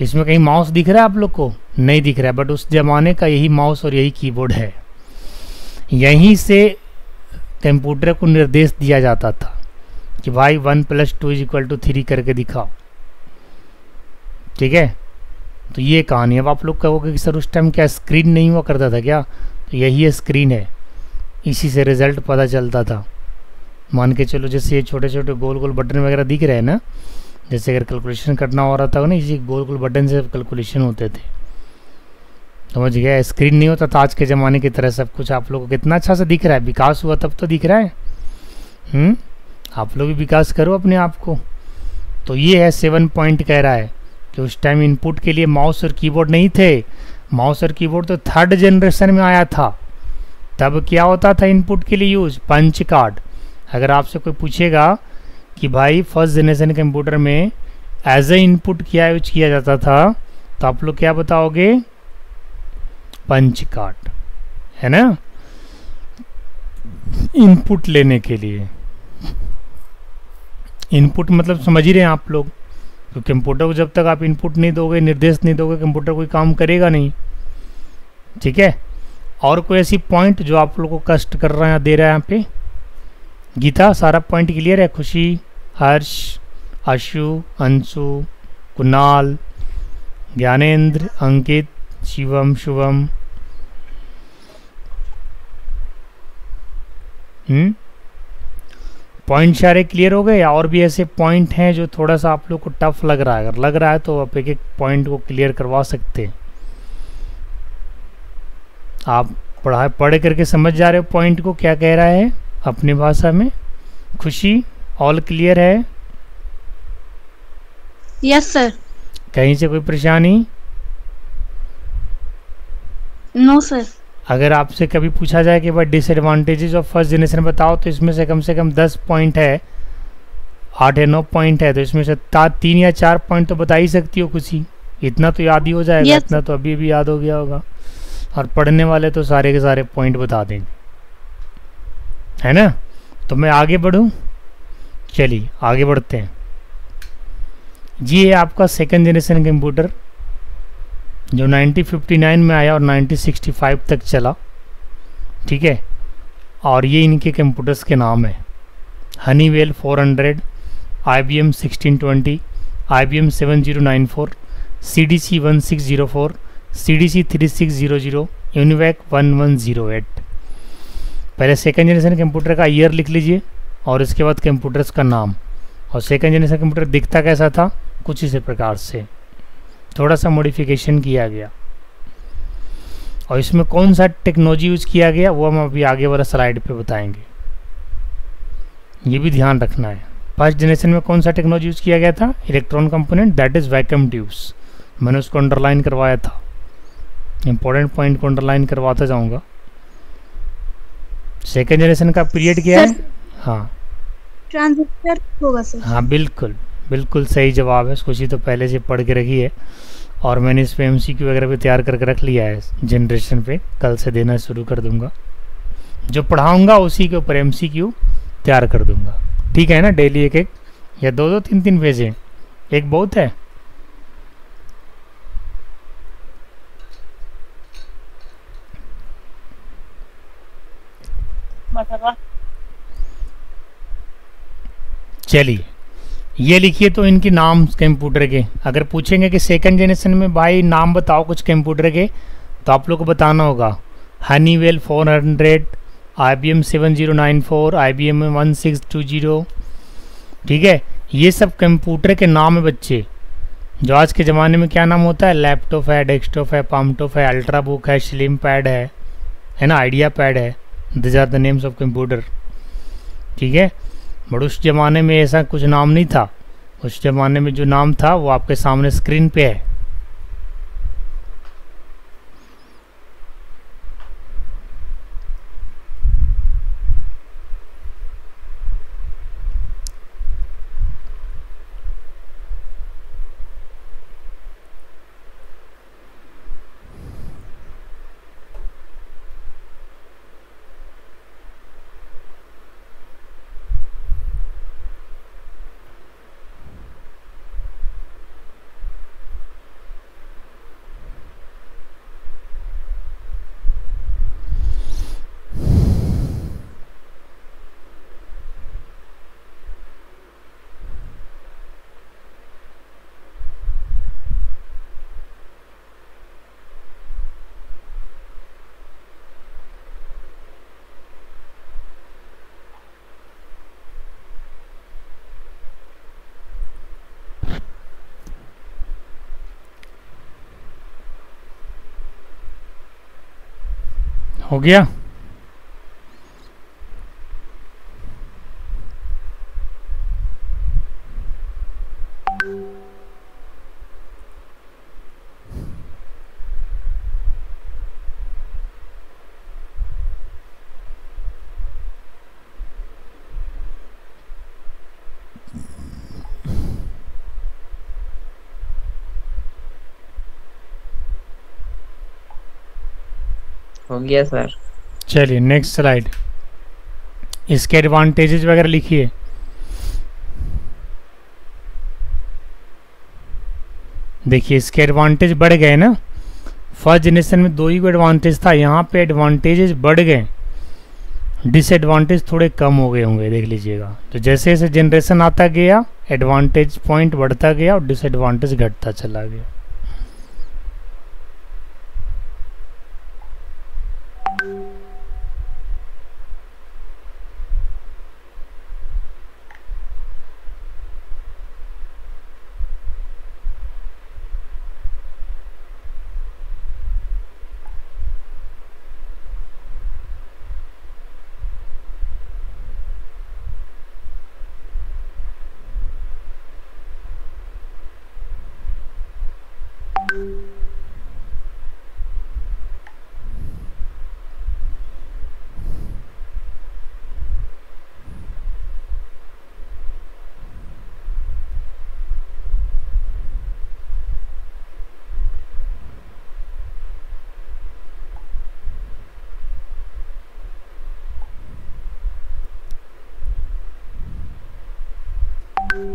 इसमें कहीं माउस दिख रहा है आप लोग को? नहीं दिख रहा है, बट उस जमाने का यही माउस और यही कीबोर्ड है। यहीं से कंप्यूटर को निर्देश दिया जाता था कि भाई 1 + 2 = 3 करके दिखाओ। ठीक है, तो ये कहानी। अब आप लोग कहोगे कि सर उस टाइम क्या स्क्रीन नहीं हुआ करता था क्या? तो यही स्क्रीन है, इसी से रिजल्ट पता चलता था। मान के चलो जैसे ये छोटे छोटे गोल गोल बटन वगैरह दिख रहे हैं ना, जैसे अगर कैलकुलेशन करना हो रहा था ना, इसी गोल गोल बटन से कैलकुलेशन होते थे। समझ गया? स्क्रीन नहीं होता था आज के ज़माने की तरह सब कुछ। आप लोगों को कितना अच्छा से दिख रहा है, विकास हुआ तब तो दिख रहा है। आप लोग भी विकास करो अपने आप को। तो ये है 7 पॉइंट कह रहा है कि उस टाइम इनपुट के लिए माउस और कीबोर्ड नहीं थे। माउस और कीबोर्ड तो 3rd जनरेशन में आया था। तब क्या होता था इनपुट के लिए यूज? Punch card. अगर आपसे कोई पूछेगा कि भाई फर्स्ट जनरेशन कंप्यूटर में एज ए इनपुट क्या यूज किया जाता था, तो आप लोग क्या बताओगे? पंच कार्ड, है ना? इनपुट लेने के लिए। इनपुट मतलब समझ ही रहे हैं आप लोग, तो कंप्यूटर को जब तक आप इनपुट नहीं दोगे, निर्देश नहीं दोगे, कंप्यूटर कोई काम करेगा नहीं। ठीक है? और कोई ऐसी पॉइंट जो आप लोगों को कष्ट कर रहा है, दे रहा है यहाँ पे? गीता सारा पॉइंट क्लियर है? खुशी, हर्ष, आशु, अंशु, कुणाल, ज्ञानेंद्र, अंकित, शिवम, शुभम। पॉइंट सारे क्लियर हो गए या और भी ऐसे पॉइंट हैं जो थोड़ा सा आप लोग को टफ लग रहा है? अगर लग रहा है तो आप एक एक पॉइंट को क्लियर करवा सकते हैं। आप पढ़ करके समझ जा रहे हो पॉइंट को क्या कह रहा है अपनी भाषा में? खुशी, ऑल क्लियर है? Yes sir. कहीं से कोई परेशानी? No sir. अगर आपसे कभी पूछा जाए कि भाई डिसएडवांटेजेस ऑफ फर्स्ट जनरेशन बताओ, तो इसमें से कम 10 पॉइंट है, 8 या 9 पॉइंट है, तो इसमें से 3 या 4 पॉइंट तो बता ही सकती हो खुशी। इतना तो याद ही हो जाएगा। Yes. इतना तो अभी भी याद हो गया होगा। और पढ़ने वाले तो सारे के सारे पॉइंट बता देंगे, है ना? तो मैं आगे बढ़ूं? चलिए आगे बढ़ते हैं। ये है आपका सेकंड जनरेशन कंप्यूटर जो 1959 में आया और 1965 तक चला, ठीक है। और ये इनके कंप्यूटर्स के नाम है: Honeywell 400, IBM 1620, IBM 7094, CDC 1604, CDC 3600, UNIVAC 1108। पहले सेकंड जनरेशन कंप्यूटर का ईयर लिख लीजिए और इसके बाद कंप्यूटर्स का नाम। और सेकंड जनरेशन कंप्यूटर दिखता कैसा था? कुछ इसी प्रकार से, थोड़ा सा मॉडिफिकेशन किया गया। और इसमें कौन सा टेक्नोलॉजी यूज़ किया गया वो हम अभी आगे वाला स्लाइड पे बताएंगे, ये भी ध्यान रखना है। फर्स्ट जनरेशन में कौन सा टेक्नोलॉजी यूज़ किया गया था? Electron component, that is vacuum tubes. मैंने उसको अंडरलाइन करवाया था, इंपॉर्टेंट पॉइंट को अंडरलाइन करवाता जाऊँगा। सेकेंड जनरेशन का पीरियड क्या है? हाँ, ट्रांजिस्टर होगा सर। हाँ बिल्कुल बिल्कुल सही जवाब है। खुशी तो पहले से पढ़ के रखी है और मैंने इस पे MCQ वगैरह भी तैयार करके रख लिया है जनरेशन पे। कल से देना शुरू कर दूंगा, जो पढ़ाऊंगा उसी के ऊपर MCQ तैयार कर दूंगा, ठीक है ना? डेली एक एक या 2-2 3-3 भेजें, एक बहुत है। चलिए ये लिखिए तो इनके नाम कंप्यूटर के। अगर पूछेंगे कि सेकंड जनरेशन में भाई नाम बताओ कुछ कंप्यूटर के, तो आप लोग को बताना होगा हनीवेल 400, IBM 7094, IBM 1620, ठीक है। ये सब कंप्यूटर के नाम है बच्चे, जो आज के ज़माने में क्या नाम होता है? लैपटॉप है, डेस्कटॉप है, पामटॉप है, अल्ट्रा बुक है, स्लिम पैड है ना, आइडिया पैड है। This are the names of computer, ठीक है। बट उस ज़माने में ऐसा कुछ नाम नहीं था। उस ज़माने में जो नाम था वो आपके सामने स्क्रीन पे है। हो गया? हो गया सर। चलिए नेक्स्ट स्लाइड। इसके एडवांटेजेस वगैरह लिखिए। देखिए इसके एडवांटेज बढ़ गए ना। फर्स्ट जनरेशन में 2 ही को एडवांटेज था, यहाँ पे एडवांटेजेस बढ़ गए, डिसएडवांटेज थोड़े कम हो गए होंगे, देख लीजिएगा। तो जैसे जैसे जनरेशन आता गया एडवांटेज पॉइंट बढ़ता गया और डिसएडवांटेज घटता चला गया। कहीं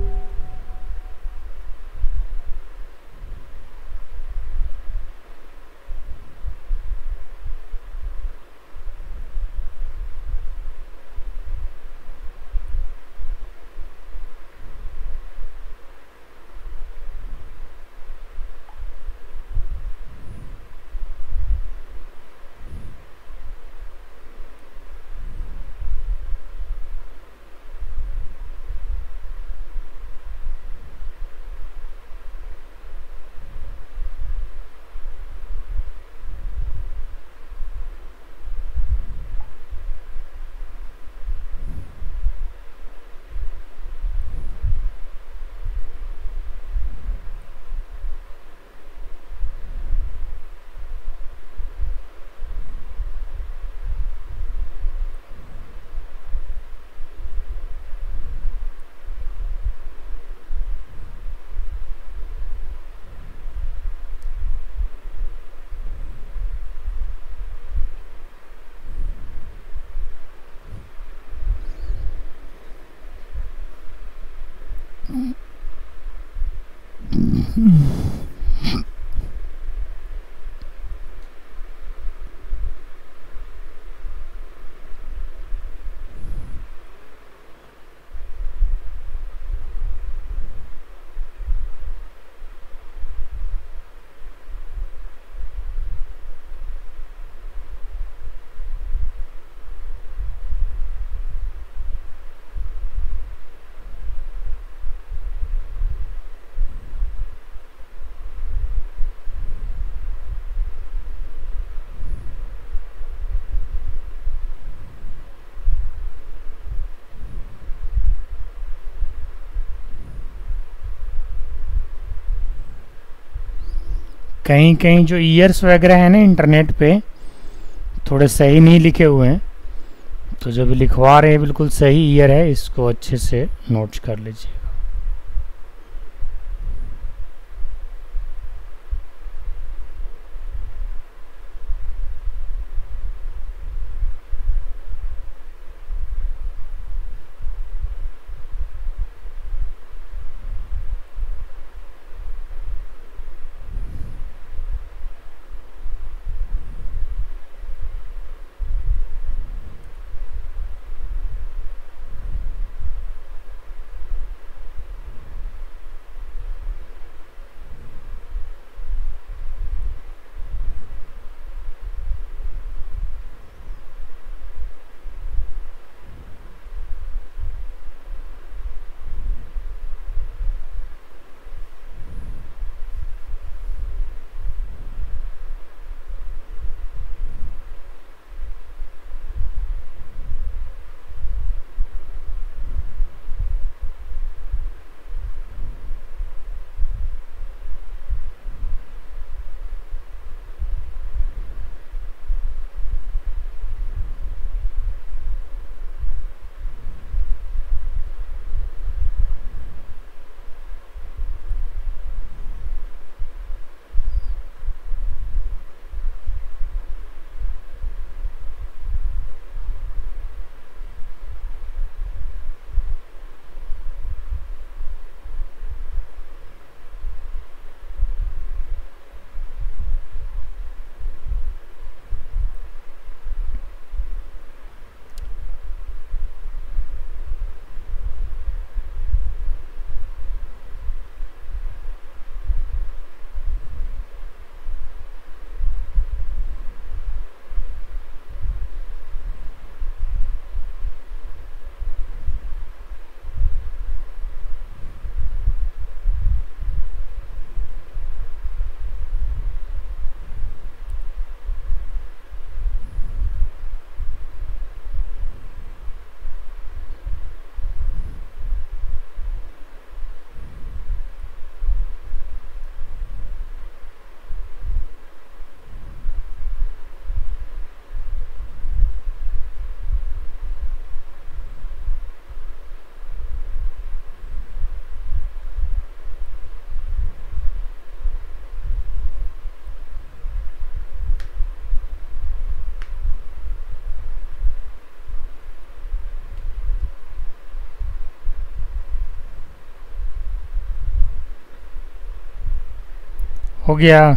कहीं जो ईयर्स वगैरह है ना इंटरनेट पे थोड़े सही नहीं लिखे हुए हैं, तो जो भी लिखवा रहे हैं बिल्कुल सही ईयर है, इसको अच्छे से नोट कर लीजिए। हो गया।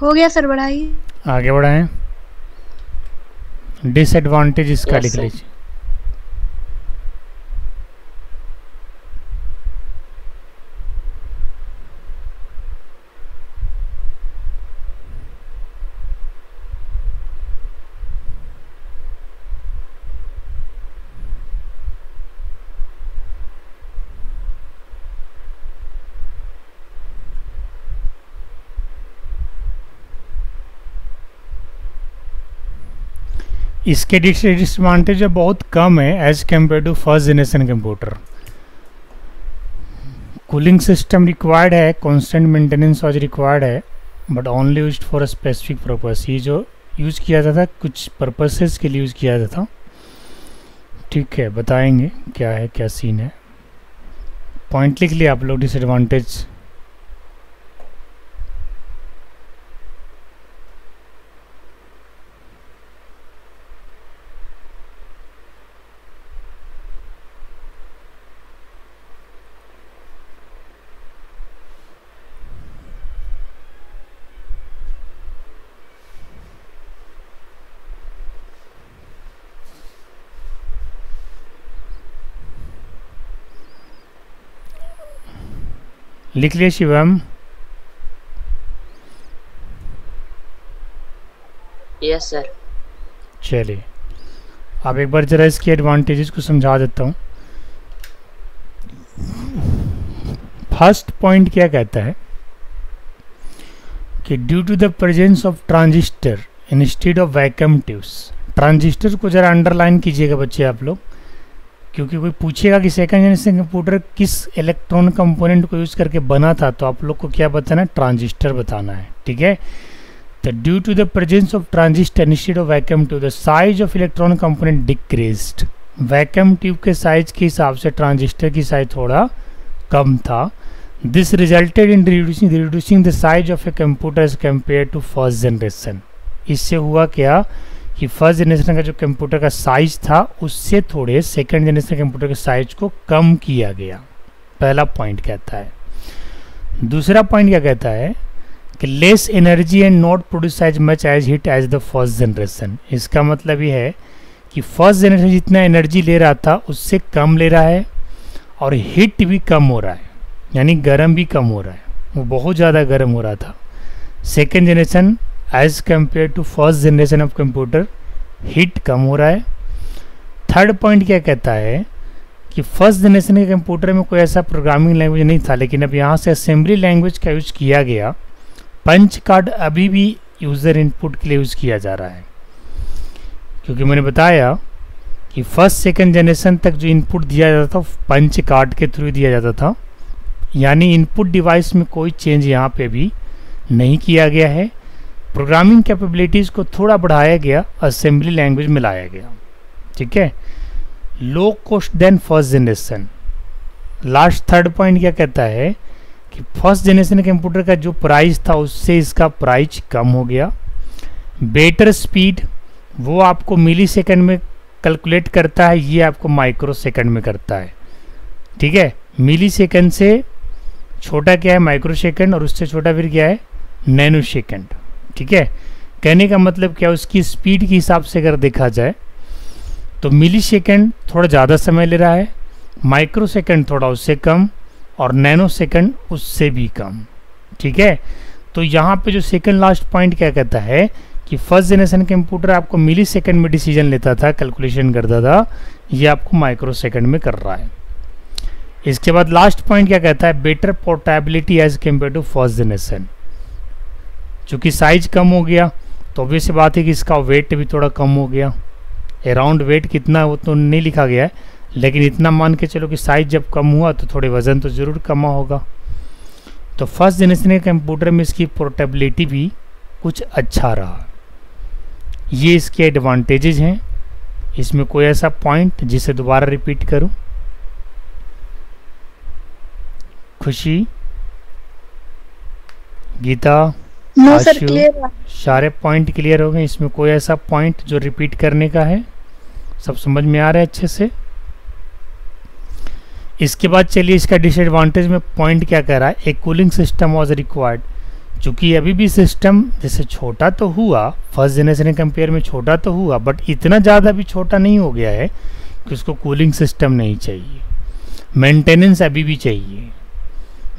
हो गया सर, बढ़ाइए। आगे बढ़ाएं। डिसएडवांटेज इसका Yes, लिख sir. लीजिए। इसके डिसएडवांटेज बहुत कम है as compare to first generation computer. Cooling system required है, कांस्टेंट मेंटेनेंस आज रिक्वायर्ड है, but only used for a specific purpose. ये जो यूज़ किया जाता था कुछ पर्पसेस के लिए यूज़ किया जाता था। ठीक है, बताएंगे क्या है क्या सीन है। पॉइंट लिख लिया आप लोग डिसएडवांटेज। लिख लिया शिवम? Yes sir. चलिए अब एक बार ज़रा इसके एडवांटेजेस को समझा देता हूँ। फर्स्ट पॉइंट क्या कहता है कि due to the presence of transistor instead of vacuum tubes. Transistor को ज़रा अंडरलाइन कीजिएगा बच्चे आप लोग, क्योंकि कोई पूछेगा कि सेकंड जनरेशन कंप्यूटर किस इलेक्ट्रॉन कंपोनेंट को यूज़ करके बना था, तो आप लोग को क्या बताना है? ट्रांजिस्टर बताना है। ठीक है, तो due to the presence of transistor instead of vacuum tube the size of electron component decreased. Vacuum tube के साइज के हिसाब से ट्रांजिस्टर की साइज थोड़ा कम था। This resulted in reducing the size of a computer as compare to first generation. इससे हुआ क्या कि फर्स्ट जनरेशन का जो कंप्यूटर का साइज था उससे थोड़े सेकंड जनरेशन कंप्यूटर के साइज को कम किया गया। पहला पॉइंट कहता है। दूसरा पॉइंट क्या कहता है कि less energy and not produce as much as heat as the first generation. इसका मतलब ये है कि फर्स्ट जनरेशन जितना एनर्जी ले रहा था उससे कम ले रहा है और हीट भी कम हो रहा है, यानी गर्म भी कम हो रहा है। वो बहुत ज़्यादा गर्म हो रहा था। Second generation as compare to first generation of computer heat कम हो रहा है। थर्ड पॉइंट क्या कहता है कि फर्स्ट जनरेशन के कंप्यूटर में कोई ऐसा प्रोग्रामिंग लैंग्वेज नहीं था, लेकिन अब यहाँ से असेंबली लैंग्वेज का यूज़ किया गया। पंच कार्ड अभी भी यूज़र इनपुट के लिए यूज़ किया जा रहा है, क्योंकि मैंने बताया कि फर्स्ट सेकंड जनरेशन तक जो इनपुट दिया जाता था पंच कार्ड के थ्रू दिया जाता था। यानी इनपुट डिवाइस में कोई चेंज यहाँ पे भी नहीं किया गया है। प्रोग्रामिंग कैपेबिलिटीज़ को थोड़ा बढ़ाया गया, असेंबली लैंग्वेज में लाया गया। ठीक है, low cost than first generation. Last third point क्या कहता है कि फर्स्ट जनरेशन कंप्यूटर का जो प्राइस था उससे इसका प्राइस कम हो गया। बेटर स्पीड, वो आपको मिली सेकेंड में कैलकुलेट करता है, ये आपको माइक्रो सेकेंड में करता है। ठीक है, मिली सेकेंड से छोटा क्या है माइक्रो सेकेंड, और उससे छोटा फिर क्या है नैनो सेकेंड। ठीक है, कहने का मतलब क्या, उसकी स्पीड के हिसाब से अगर देखा जाए तो मिली सेकेंड थोड़ा ज़्यादा समय ले रहा है, माइक्रो सेकेंड थोड़ा उससे कम, और नैनो सेकेंड उससे भी कम। ठीक है, तो यहाँ पे जो सेकेंड लास्ट पॉइंट क्या कहता है कि फर्स्ट जनरेशन कंप्यूटर आपको मिली सेकेंड में डिसीजन लेता था, कैलकुलेशन करता था, ये आपको माइक्रो सेकेंड में कर रहा है। इसके बाद लास्ट पॉइंट क्या कहता है, better portability as compare to first generation. चूँकि साइज कम हो गया तो ऑब्वियस बात है कि इसका वेट भी थोड़ा कम हो गया। अराउंड वेट कितना वो तो नहीं लिखा गया है, लेकिन इतना मान के चलो कि साइज जब कम हुआ तो थोड़े वज़न तो ज़रूर कम होगा। तो फर्स्ट जनरेशन के कंप्यूटर में इसकी पोर्टेबिलिटी भी कुछ अच्छा रहा। ये इसके एडवांटेजेस हैं। इसमें कोई ऐसा पॉइंट जिसे दोबारा रिपीट करूं? खुशी, गीता, नो सर, आशु, क्लियर। सारे पॉइंट क्लियर हो गए। इसमें कोई ऐसा पॉइंट जो रिपीट करने का है? सब समझ में आ रहा है अच्छे से? इसके बाद चलिए इसका डिसएडवांटेज में पॉइंट क्या कह रहा है, एक कूलिंग सिस्टम वाज रिक्वायर्ड। चूँकि अभी भी सिस्टम जैसे छोटा तो हुआ, फर्स्ट जनरेशन के कंपेयर में छोटा तो हुआ, बट इतना ज़्यादा भी छोटा नहीं हो गया है कि उसको कूलिंग सिस्टम नहीं चाहिए। मेंटेनेंस अभी भी चाहिए,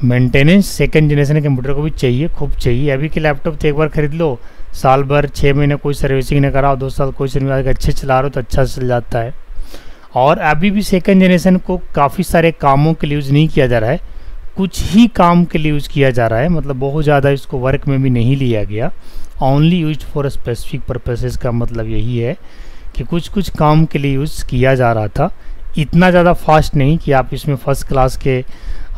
मेंटेनेंस सेकंड जनरेशन कंप्यूटर को भी चाहिए, खूब चाहिए। अभी के लैपटॉप तो एक बार खरीद लो, साल भर 6 महीने कोई सर्विसिंग नहीं कराओ, 2 साल कोई सर्विसिंग, अच्छे चला रहे हो तो अच्छा चल जाता है। और अभी भी सेकंड जनरेशन को काफ़ी सारे कामों के लिए यूज़ नहीं किया जा रहा है, कुछ ही काम के लिए यूज़ किया जा रहा है। मतलब बहुत ज़्यादा इसको वर्क में भी नहीं लिया गया, only use for specific purposes का मतलब यही है कि कुछ कुछ काम के लिए यूज़ किया जा रहा था। इतना ज़्यादा फास्ट नहीं कि आप इसमें फर्स्ट क्लास के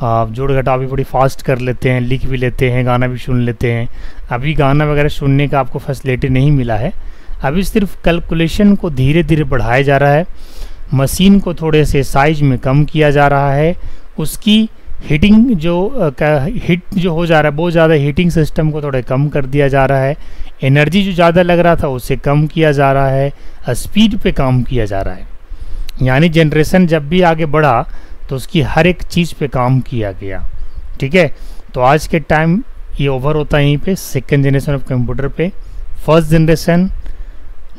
जोड़ घटाव भी बड़ी फास्ट कर लेते हैं, लिख भी लेते हैं, गाना भी सुन लेते हैं। अभी गाना वगैरह सुनने का आपको फैसिलिटी नहीं मिला है। अभी सिर्फ कैलकुलेशन को धीरे धीरे बढ़ाया जा रहा है, मशीन को थोड़े से साइज में कम किया जा रहा है, उसकी हीटिंग जो हीट जो हो जा रहा है बहुत ज़्यादा, हीटिंग सिस्टम को थोड़ा कम कर दिया जा रहा है, एनर्जी जो ज़्यादा लग रहा था उसे कम किया जा रहा है, स्पीड पे काम किया जा रहा है। यानी जनरेशन जब भी आगे बढ़ा तो उसकी हर एक चीज़ पे काम किया गया। ठीक है, तो आज के टाइम ये ओवर होता है यहीं पे सेकेंड जनरेशन ऑफ कंप्यूटर पे। First generation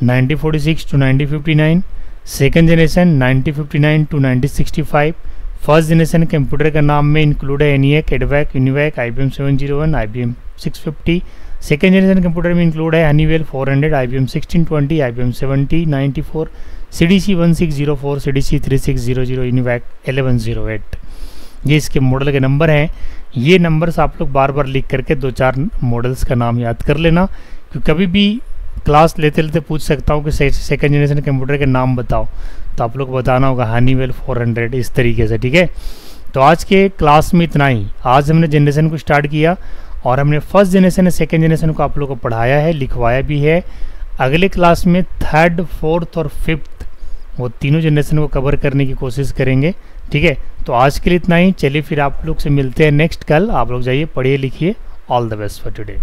1946 to 1959, second generation 1959 to 1965। First generation computer का नाम में इंक्लूड है ENIAC, EDVAC, UNIVAC, IBM 701, IBM 650। Second generation computer में इंक्लूड है Honeywell 400, IBM 1620, IBM 7094, CDC 1604, CDC 3600, UNIVAC 1108। ये इसके मॉडल के नंबर हैं। ये नंबर्स आप लोग बार बार लिख करके 2-4 मॉडल्स का नाम याद कर लेना, क्योंकि कभी भी क्लास लेते लेते पूछ सकता हूँ कि सेकेंड जनरेशन कंप्यूटर के नाम बताओ, तो आप लोग बताना होगा हनीवेल 400 इस तरीके से। ठीक है, तो आज के क्लास में इतना ही। आज हमने जनरेशन को स्टार्ट किया और हमने फर्स्ट जनरेशन और सेकेंड जनरेशन को आप लोगों को पढ़ाया है, लिखवाया भी है। अगले क्लास में थर्ड, फोर्थ और फिफ्थ वो तीनों जनरेशन को कवर करने की कोशिश करेंगे। ठीक है, तो आज के लिए इतना ही। चलिए फिर आप लोग से मिलते हैं नेक्स्ट कल। आप लोग जाइए, पढ़िए लिखिए। All the best for today.